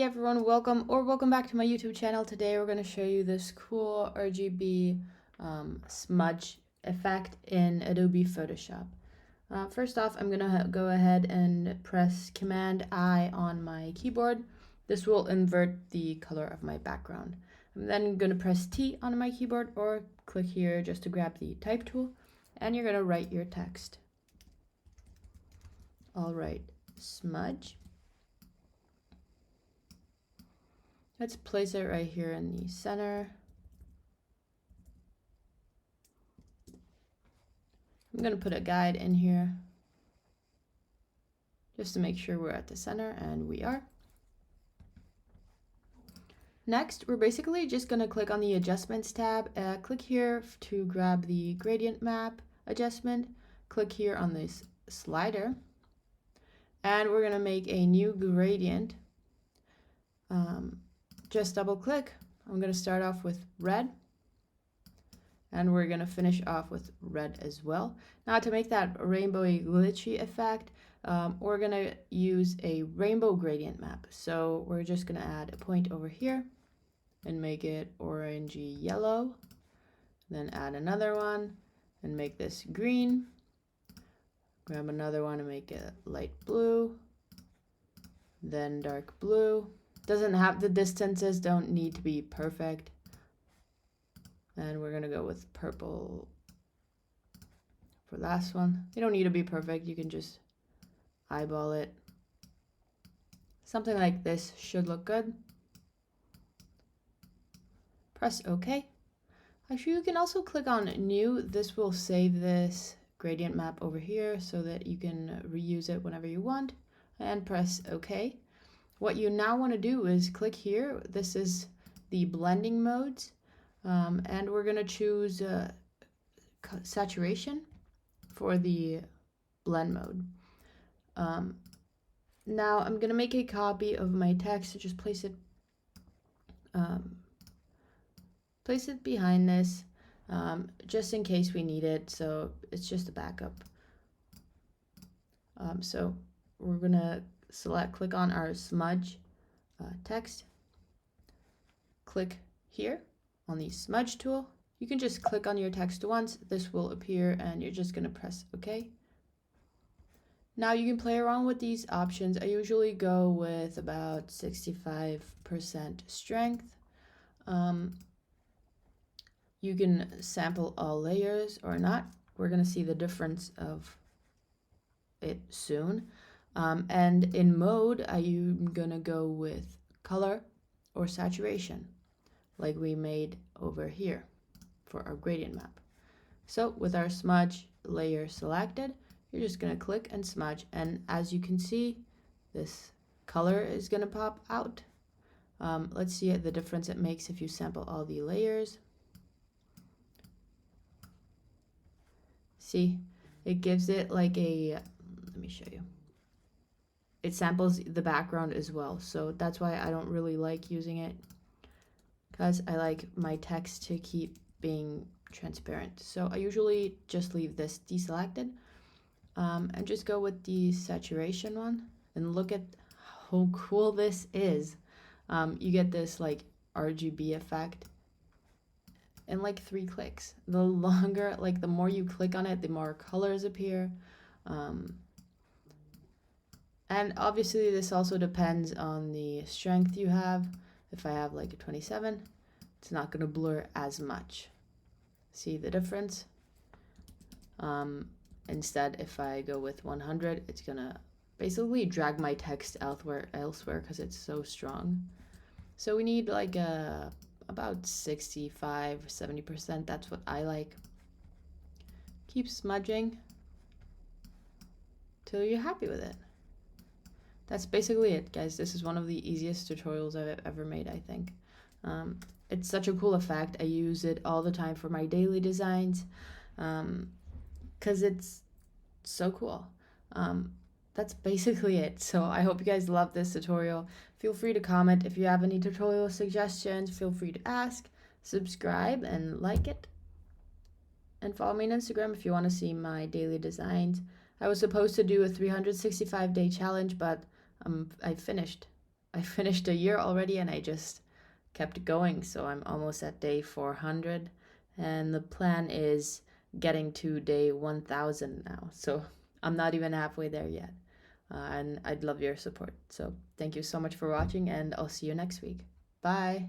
Hey everyone, welcome back to my YouTube channel. Today we're going to show you this cool RGB smudge effect in Adobe Photoshop. First off, I'm going to go ahead and press Command I on my keyboard. This will invert the color of my background. I'm then going to press T on my keyboard or click here just to grab the type tool, and you're going to write your text. I'll write smudge. Let's place it right here in the center. I'm going to put a guide in here just to make sure we're at the center, and we are. Next, we're basically just going to click on the Adjustments tab. Click here to grab the Gradient Map adjustment. Click here on this slider, and we're going to make a new gradient. Just double click. I'm going to start off with red, and we're going to finish off with red as well. Now to make that rainbowy glitchy effect, we're going to use a rainbow gradient map. So we're just going to add a point over here and make it orangey yellow. Then add another one and make this green. Grab another one and make it light blue. Then dark blue. Doesn't have, the distances don't need to be perfect. And we're going to go with purple for last one. You don't need to be perfect. You can just eyeball it. Something like this should look good. Press OK. Actually, you can also click on New. This will save this gradient map over here so that you can reuse it whenever you want. And press OK. What you now want to do is click here. This is the blending modes. And we're going to choose saturation for the blend mode. Now I'm going to make a copy of my text. So just place it behind this, just in case we need it. So it's just a backup. So we're going to click on our smudge text. Click here on the smudge tool. You can just click on your text once. This will appear and you're just going to press OK. Now you can play around with these options. I usually go with about 65% strength. You can sample all layers or not. We're going to see the difference of it soon. And in mode, I'm going to go with color or saturation, like we made over here for our gradient map. So with our smudge layer selected, you're just going to click and smudge, and as you can see, this color is going to pop out. Let's see the difference it makes if you sample all the layers. See, it gives it like a, let me show you. It samples the background as well, so that's why I don't really like using it, because I like my text to keep being transparent. So I usually just leave this deselected and just go with the saturation one, and look at how cool this is. You get this like RGB effect in like 3 clicks. The longer, like the more you click on it, the more colors appear. And obviously this also depends on the strength you have. If I have like a 27, it's not going to blur as much. See the difference? Instead, if I go with 100, it's going to basically drag my text elsewhere because it's so strong. So we need like about 65-70%. That's what I like. Keep smudging till you're happy with it. That's basically it, guys. This is one of the easiest tutorials I've ever made, I think. It's such a cool effect. I use it all the time for my daily designs because it's so cool. That's basically it. So I hope you guys love this tutorial. Feel free to comment if you have any tutorial suggestions. Feel free to ask, subscribe, and like it. And follow me on Instagram if you want to see my daily designs. I was supposed to do a 365-day challenge, but I finished I finished a year already and I just kept going. So I'm almost at day 400 and the plan is getting to day 1000 now. So I'm not even halfway there yet. And I'd love your support. So thank you so much for watching and I'll see you next week. Bye.